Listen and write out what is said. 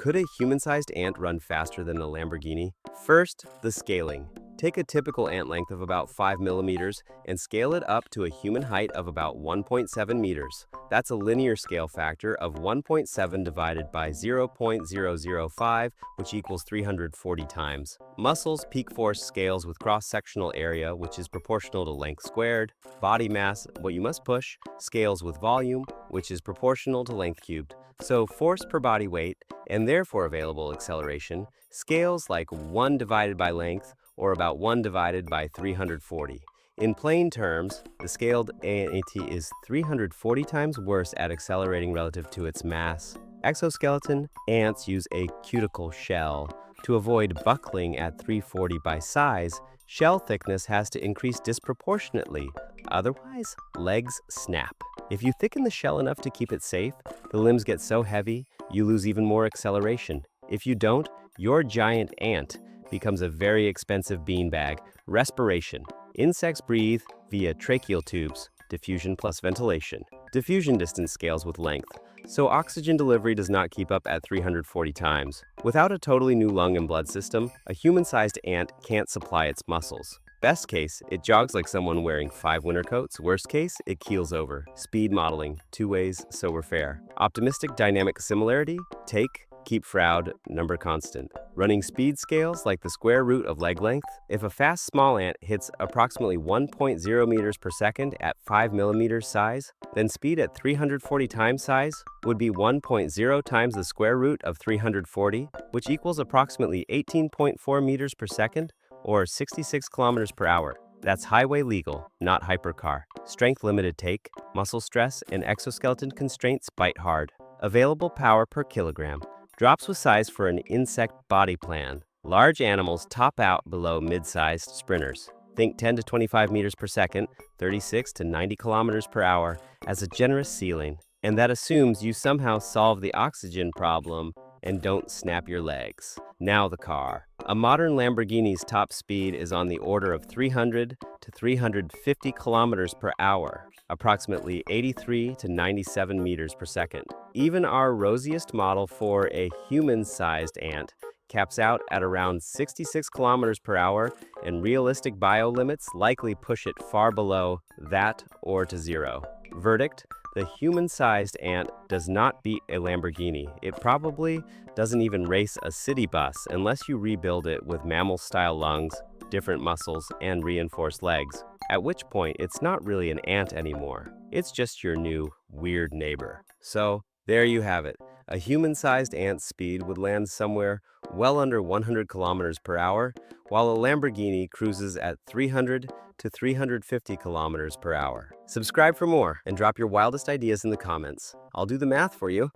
Could a human-sized ant run faster than a Lamborghini? First, the scaling. Take a typical ant length of about 5 millimeters and scale it up to a human height of about 1.7 meters. That's a linear scale factor of 1.7 divided by 0.005, which equals 340 times. Muscles peak force scales with cross-sectional area, which is proportional to length squared. Body mass, what you must push, scales with volume, which is proportional to length cubed. So force per body weight, and therefore available acceleration, scales like 1 divided by length, or about 1 divided by 340. In plain terms, the scaled ANT is 340 times worse at accelerating relative to its mass. Exoskeleton ants use a cuticle shell. To avoid buckling at 340 by size, shell thickness has to increase disproportionately, otherwise legs snap. If you thicken the shell enough to keep it safe, the limbs get so heavy, you lose even more acceleration. If you don't, your giant ant becomes a very expensive beanbag. Respiration. Insects breathe via tracheal tubes, diffusion plus ventilation. Diffusion distance scales with length, so oxygen delivery does not keep up at 340 times. Without a totally new lung and blood system, a human-sized ant can't supply its muscles. Best case, it jogs like someone wearing 5 winter coats. Worst case, it keels over. Speed modeling, 2 ways, so we're fair. Optimistic dynamic similarity, take, keep Froude, number constant. Running speed scales like the square root of leg length. If a fast small ant hits approximately 1.0 meters per second at 5 millimeters size, then speed at 340 times size would be 1.0 times the square root of 340, which equals approximately 18.4 meters per second, or 66 kilometers per hour. That's highway legal, not hypercar. Strength limited take, muscle stress, and exoskeleton constraints bite hard. Available power per kilogram. Drops with size for an insect body plan. Large animals top out below mid-sized sprinters. Think 10 to 25 meters per second, 36 to 90 kilometers per hour as a generous ceiling. And that assumes you somehow solve the oxygen problem and don't snap your legs. Now the car. A modern Lamborghini's top speed is on the order of 300 to 350 kilometers per hour, approximately 83 to 97 meters per second. Even our rosiest model for a human-sized ant caps out at around 66 kilometers per hour, and realistic bio limits likely push it far below that or to zero. Verdict: the human-sized ant does not beat a Lamborghini. It probably doesn't even race a city bus unless you rebuild it with mammal-style lungs, different muscles, and reinforced legs, at which point it's not really an ant anymore. It's just your new weird neighbor. So there you have it. A human-sized ant's speed would land somewhere well under 100 kilometers per hour, while a Lamborghini cruises at 300 to 350 kilometers per hour. Subscribe for more and drop your wildest ideas in the comments. I'll do the math for you.